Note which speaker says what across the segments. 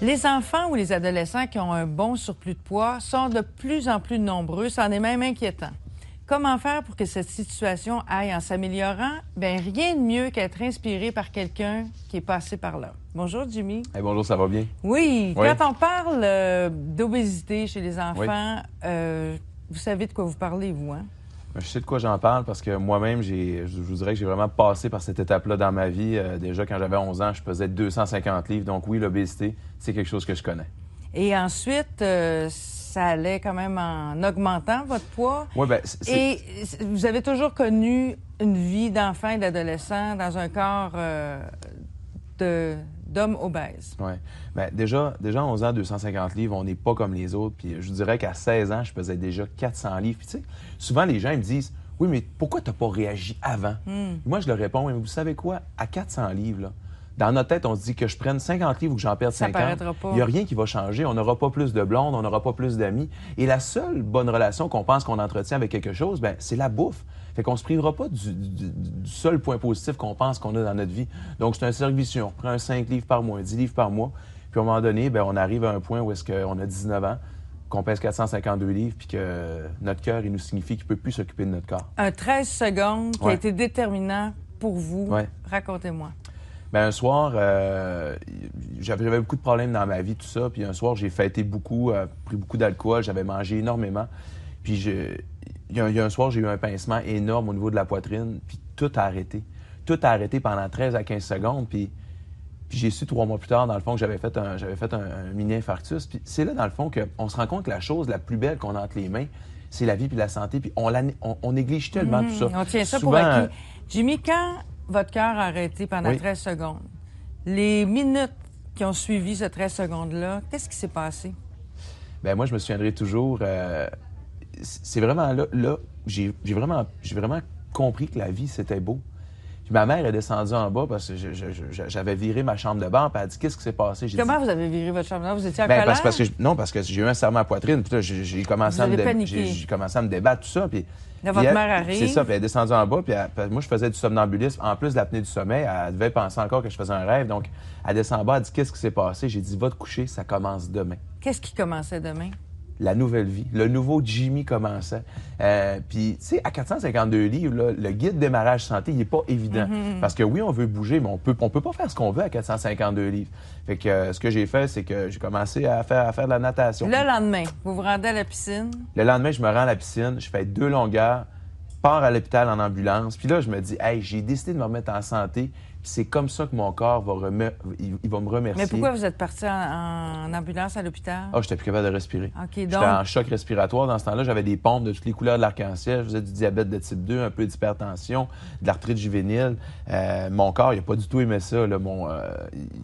Speaker 1: Les enfants ou les adolescents qui ont un bon surplus de poids sont de plus en plus nombreux, c'en est même inquiétant. Comment faire pour que cette situation aille en s'améliorant? Bien, rien de mieux qu'être inspiré par quelqu'un qui est passé par là. Bonjour, Jimmy.
Speaker 2: Hey, bonjour, ça va bien?
Speaker 1: Oui, quand on parle d'obésité chez les enfants, vous savez de quoi vous parlez, vous, hein?
Speaker 2: Je sais de quoi j'en parle parce que moi-même, je vous dirais que j'ai vraiment passé par cette étape-là dans ma vie. Déjà, quand j'avais 11 ans, je pesais 250 livres. Donc oui, l'obésité, c'est quelque chose que je connais.
Speaker 1: Et ensuite, ça allait quand même en augmentant votre poids.
Speaker 2: Oui, bien,
Speaker 1: Et vous avez toujours connu une vie d'enfant et d'adolescent dans un corps d'homme obèse.
Speaker 2: Oui. Bien, déjà, à 11 ans, 250 livres, on n'est pas comme les autres. Puis je vous dirais qu'à 16 ans, je pesais déjà 400 livres. Puis tu sais, souvent, les gens ils me disent « Oui, mais pourquoi tu n'as pas réagi avant? Moi, je leur réponds « Mais vous savez quoi? À 400 livres, là, dans notre tête, on se dit que je prenne 50 livres ou que j'en perde 50.
Speaker 1: paraîtra pas.
Speaker 2: Il n'y a rien qui va changer. On n'aura pas plus de blondes, on n'aura pas plus d'amis. Et la seule bonne relation qu'on pense qu'on entretient avec quelque chose, bien, c'est la bouffe. Fait qu'on se privera pas du seul point positif qu'on pense qu'on a dans notre vie. Donc, c'est un cercle vicieux. On prend un 5 livres par mois, un 10 livres par mois. Puis, à un moment donné, bien, on arrive à un point où est-ce qu'on a 19 ans, qu'on pèse 452 livres, puis que notre cœur, il nous signifie qu'il ne peut plus s'occuper de notre corps.
Speaker 1: Un 13 secondes qui a été déterminant pour vous. Racontez-moi.
Speaker 2: Bien, un soir, j'avais beaucoup de problèmes dans ma vie, tout ça. Puis un soir, j'ai fêté beaucoup, pris beaucoup d'alcool, j'avais mangé énormément. Puis il y a un soir, j'ai eu un pincement énorme au niveau de la poitrine, puis tout a arrêté. Tout a arrêté pendant 13 à 15 secondes, puis j'ai su 3 mois plus tard, dans le fond, que j'avais fait un mini-infarctus. Puis c'est là, dans le fond, qu'on se rend compte que la chose la plus belle qu'on a entre les mains, c'est la vie puis la santé. Puis on néglige tellement tout ça.
Speaker 1: On tient ça
Speaker 2: souvent,
Speaker 1: pour acquis. Jimmy, quand votre cœur a arrêté pendant 13 secondes, les minutes qui ont suivi ce 13 secondes-là, qu'est-ce qui s'est passé? Bien,
Speaker 2: moi, je me souviendrai toujours... c'est vraiment là j'ai vraiment compris que la vie, c'était beau. Puis ma mère est descendue en bas parce que j'avais viré ma chambre de bain, puis elle a dit « Qu'est-ce qui s'est passé? »
Speaker 1: Comment vous avez viré votre chambre de bain? Vous étiez en colère?
Speaker 2: Parce que j'ai eu un serrement à la poitrine, puis là, j'ai commencé à me débattre, tout ça, puis...
Speaker 1: Là, votre mère arrive.
Speaker 2: C'est ça, puis elle est descendue en bas, puis moi, je faisais du somnambulisme. En plus de l'apnée du sommeil, elle devait penser encore que je faisais un rêve. Donc, elle descend en bas, elle dit « Qu'est-ce qui s'est passé? » J'ai dit « Va te coucher, ça commence demain. »
Speaker 1: Qu'est-ce qui commençait demain?
Speaker 2: La nouvelle vie. Le nouveau Jimmy commençait. Puis, tu sais, à 452 livres, là, le guide démarrage santé, il n'est pas évident. Parce que oui, on veut bouger, mais on peut pas faire ce qu'on veut à 452 livres. Fait que ce que j'ai fait, c'est que j'ai commencé à faire de la natation.
Speaker 1: Le lendemain, vous vous rendez à la piscine?
Speaker 2: Le lendemain, je me rends à la piscine, je fais 2 longueurs, pars à l'hôpital en ambulance. Puis là, je me dis, hey, j'ai décidé de me remettre en santé. Puis c'est comme ça que mon corps va me remercier.
Speaker 1: Mais pourquoi vous êtes parti en ambulance à l'hôpital?
Speaker 2: Ah, j'étais plus capable de respirer.
Speaker 1: OK,
Speaker 2: J'étais en choc respiratoire. Dans ce temps-là, j'avais des pompes de toutes les couleurs de l'arc-en-ciel. Je faisais du diabète de type 2, un peu d'hypertension, de l'arthrite juvénile. Mon corps, il n'a pas du tout aimé ça. Là,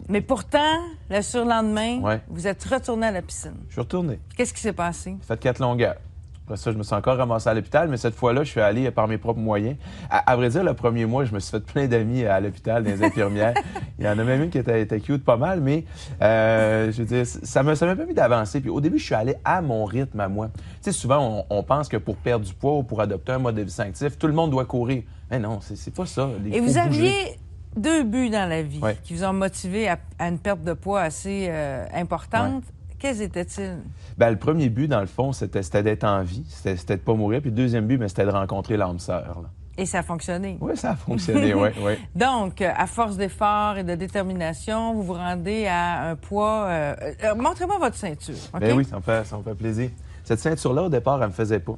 Speaker 1: Mais pourtant, le surlendemain, vous êtes retourné à la piscine.
Speaker 2: Je suis retourné.
Speaker 1: Qu'est-ce qui s'est passé?
Speaker 2: J'ai fait 4 longueurs. Après ça, je me suis encore ramassé à l'hôpital, mais cette fois-là, je suis allé par mes propres moyens. À vrai dire, le premier mois, je me suis fait plein d'amis à l'hôpital, des infirmières. Il y en a même une qui était cute pas mal, mais je veux dire, ça m'a permis d'avancer. Puis au début, je suis allé à mon rythme, à moi. Tu sais, souvent, on pense que pour perdre du poids ou pour adopter un mode de vie sanctif, tout le monde doit courir. Mais non, c'est pas ça.
Speaker 1: Et vous aviez 2 buts dans la vie qui vous ont motivé à une perte de poids assez importante. Quels étaient-ils?
Speaker 2: Bien, le premier but, dans le fond, c'était d'être en vie, c'était de ne pas mourir. Puis le deuxième but, c'était de rencontrer l'âme sœur. Là.
Speaker 1: Et ça a fonctionné?
Speaker 2: Oui, ça a fonctionné, oui.
Speaker 1: Donc, à force d'efforts et de détermination, vous vous rendez à un poids... montrez-moi votre ceinture, OK?
Speaker 2: Bien oui, ça me fait plaisir. Cette ceinture-là, au départ, elle ne me faisait pas.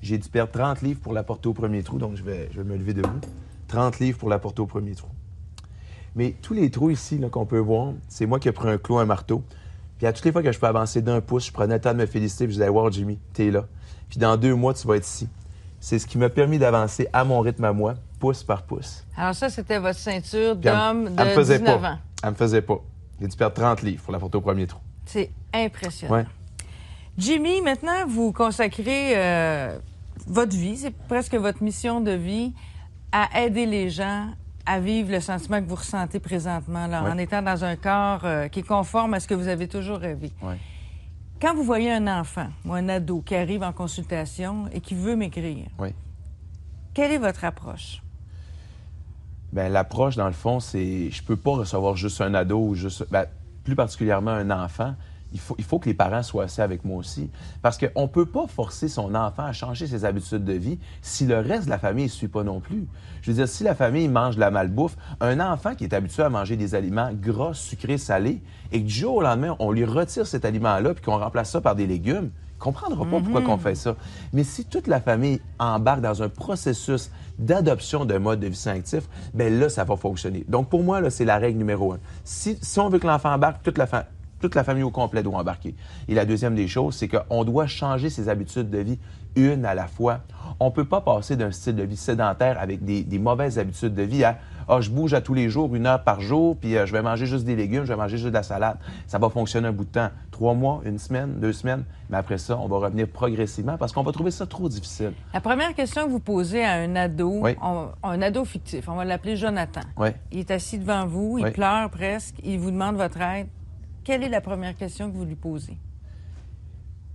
Speaker 2: J'ai dû perdre 30 livres pour la porter au premier trou, donc je vais me lever debout. 30 livres pour la porter au premier trou. Mais tous les trous ici là, qu'on peut voir, c'est moi qui ai pris un clou, un marteau. Puis à toutes les fois que je peux avancer d'un pouce, je prenais le temps de me féliciter et je disais « Wow, Jimmy, t'es là. Puis dans 2 mois, tu vas être ici. » C'est ce qui m'a permis d'avancer à mon rythme à moi, pouce par pouce.
Speaker 1: Alors ça, c'était votre ceinture d'homme de 19 ans.
Speaker 2: Elle me faisait pas. J'ai dû perdre 30 livres pour la porter au premier trou.
Speaker 1: C'est impressionnant.
Speaker 2: Ouais.
Speaker 1: Jimmy, maintenant, vous consacrez votre vie, c'est presque votre mission de vie, à aider les gens à vivre le sentiment que vous ressentez présentement, là, en étant dans un corps qui est conforme à ce que vous avez toujours rêvé. Quand vous voyez un enfant ou un ado qui arrive en consultation et qui veut maigrir, quelle est votre approche?
Speaker 2: Bien, l'approche, dans le fond, c'est... Je peux pas recevoir juste un ado ou juste... Bien, plus particulièrement un enfant, il faut que les parents soient assis avec moi aussi. Parce qu'on ne peut pas forcer son enfant à changer ses habitudes de vie si le reste de la famille ne suit pas non plus. Je veux dire, si la famille mange de la malbouffe, un enfant qui est habitué à manger des aliments gras, sucrés, salés, et que du jour au lendemain, on lui retire cet aliment-là puis qu'on remplace ça par des légumes, il ne comprendra pas pourquoi on fait ça. Mais si toute la famille embarque dans un processus d'adoption d'un mode de vie sain actif, bien là, ça va fonctionner. Donc, pour moi, là, c'est la règle numéro 1. Si on veut que l'enfant embarque, toute la famille au complet doit embarquer. Et la deuxième des choses, c'est qu'on doit changer ses habitudes de vie une à la fois. On ne peut pas passer d'un style de vie sédentaire avec des mauvaises habitudes de vie à « je bouge à tous les jours, 1 heure par jour, puis je vais manger juste des légumes, je vais manger juste de la salade. » Ça va fonctionner un bout de temps. 3 mois, 1 semaine, 2 semaines. Mais après ça, on va revenir progressivement parce qu'on va trouver ça trop difficile.
Speaker 1: La première question que vous posez à un ado,
Speaker 2: oui.
Speaker 1: Un ado fictif, on va l'appeler Jonathan.
Speaker 2: Oui.
Speaker 1: Il est assis devant vous, il pleure presque, il vous demande votre aide. Quelle est la première question que vous lui posez?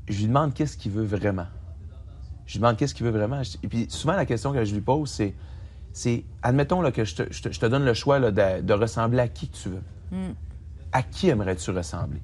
Speaker 2: Je lui demande qu'est-ce qu'il veut vraiment. Et puis souvent, la question que je lui pose, c'est admettons là, que je te donne le choix là, de ressembler à qui que tu veux. À qui aimerais-tu ressembler?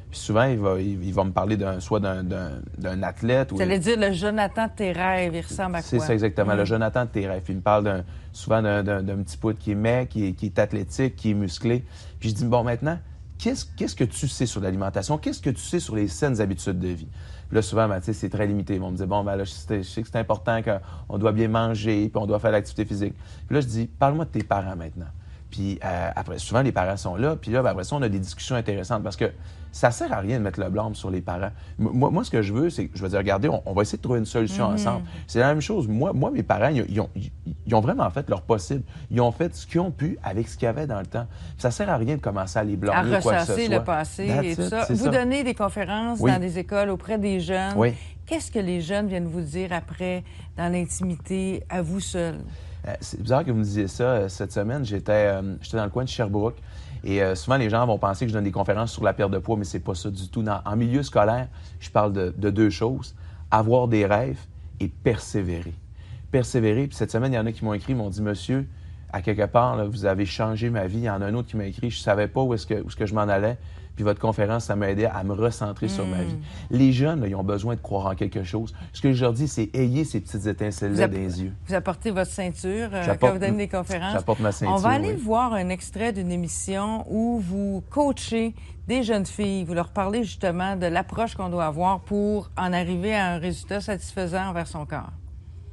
Speaker 2: Puis souvent, il va me parler soit d'un athlète.
Speaker 1: Vous allez dire le Jonathan de tes rêves, il ressemble à quoi?
Speaker 2: C'est ça, exactement. Le Jonathan de tes rêves. Il me parle souvent d'un petit poudre qui est maigre, qui est athlétique, qui est musclé. Puis je dis, bon, maintenant, qu'est-ce que tu sais sur l'alimentation? Qu'est-ce que tu sais sur les saines habitudes de vie? Puis là, souvent, c'est très limité. Ils vont me dire, bon, là, je sais que c'est important qu'on doit bien manger, puis on doit faire l'activité physique. Puis là, je dis, parle-moi de tes parents maintenant. Puis après, souvent, les parents sont là. Puis là, après ça, on a des discussions intéressantes parce que ça sert à rien de mettre le blâme sur les parents. Moi, ce que je veux, c'est que je vais dire, regardez, on va essayer de trouver une solution ensemble. C'est la même chose. Moi, mes parents, ils ont vraiment fait leur possible. Ils ont fait ce qu'ils ont pu avec ce qu'il y avait dans le temps. Puis ça sert à rien de commencer à les blâmer
Speaker 1: à
Speaker 2: ou quoi que ce soit.
Speaker 1: ressasser le passé et tout ça. Vous donnez des conférences dans des écoles auprès des jeunes.
Speaker 2: Oui.
Speaker 1: Qu'est-ce que les jeunes viennent vous dire après, dans l'intimité, à vous seul?
Speaker 2: C'est bizarre que vous me disiez ça. Cette semaine, j'étais dans le coin de Sherbrooke. Et souvent, les gens vont penser que je donne des conférences sur la perte de poids, mais c'est pas ça du tout. En milieu scolaire, je parle de 2 choses. Avoir des rêves et persévérer. Persévérer. Puis cette semaine, il y en a qui m'ont écrit, m'ont dit, « Monsieur, à quelque part, là, vous avez changé ma vie. » Il y en a un autre qui m'a écrit, « Je savais pas où est-ce que je m'en allais. Puis votre conférence, ça m'a aidé à me recentrer sur ma vie. » Les jeunes, là, ils ont besoin de croire en quelque chose. Ce que je leur dis, c'est ayez ces petites étincelles-là dans les yeux.
Speaker 1: Vous apportez votre ceinture quand vous donnez des conférences.
Speaker 2: J'apporte ma ceinture.
Speaker 1: On va aller voir un extrait d'une émission où vous coachez des jeunes filles. Vous leur parlez justement de l'approche qu'on doit avoir pour en arriver à un résultat satisfaisant envers son corps.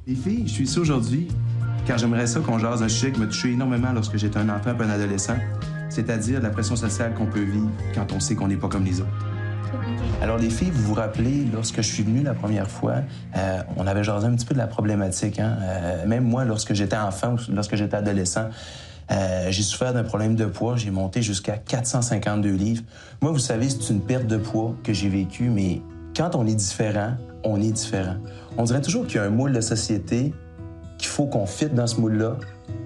Speaker 3: Les filles, je suis ici aujourd'hui car j'aimerais ça qu'on jase un sujet qui m'a touché énormément lorsque j'étais un enfant et un adolescent, c'est-à-dire la pression sociale qu'on peut vivre quand on sait qu'on n'est pas comme les autres. Alors les filles, vous vous rappelez, lorsque je suis venu la première fois, on avait jasé un petit peu de la problématique. Même moi, lorsque j'étais enfant ou lorsque j'étais adolescent, j'ai souffert d'un problème de poids. J'ai monté jusqu'à 452 livres. Moi, vous savez, c'est une perte de poids que j'ai vécue, mais quand on est différent, on est différent. On dirait toujours qu'il y a un moule de société qu'il faut qu'on fitte dans ce moule-là.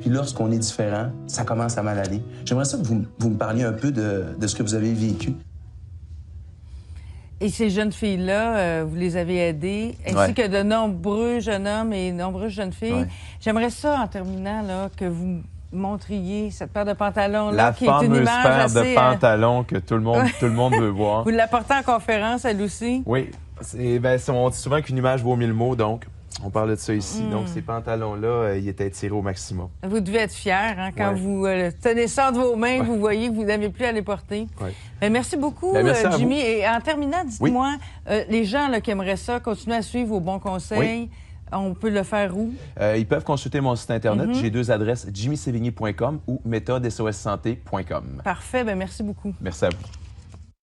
Speaker 3: Puis lorsqu'on est différent, ça commence à mal aller. J'aimerais ça que vous me parliez un peu de ce que vous avez vécu.
Speaker 1: Et ces jeunes filles-là, vous les avez aidées, ainsi que de nombreux jeunes hommes et nombreuses jeunes filles. Ouais. J'aimerais ça, en terminant, là, que vous montriez cette paire de pantalons-là, qui est une image
Speaker 2: fameuse paire
Speaker 1: assez,
Speaker 2: de pantalons que tout le monde veut voir.
Speaker 1: Vous l'apportez en conférence, elle aussi?
Speaker 2: Oui. On dit souvent qu'une image vaut 1000 mots, donc on parle de ça ici. Donc, ces pantalons-là, ils étaient tirés au maximum.
Speaker 1: Vous devez être fiers, quand vous tenez ça entre vos mains, vous voyez que vous n'avez plus à les porter. Ouais. Merci beaucoup, Jimmy. Et en terminant, dites-moi, les gens là, qui aimeraient ça, continuer à suivre vos bons conseils, on peut le faire où?
Speaker 2: Ils peuvent consulter mon site Internet. J'ai 2 adresses, jimmysevigny.com ou méthodesossanté.com.
Speaker 1: Parfait. Merci beaucoup.
Speaker 2: Merci à vous.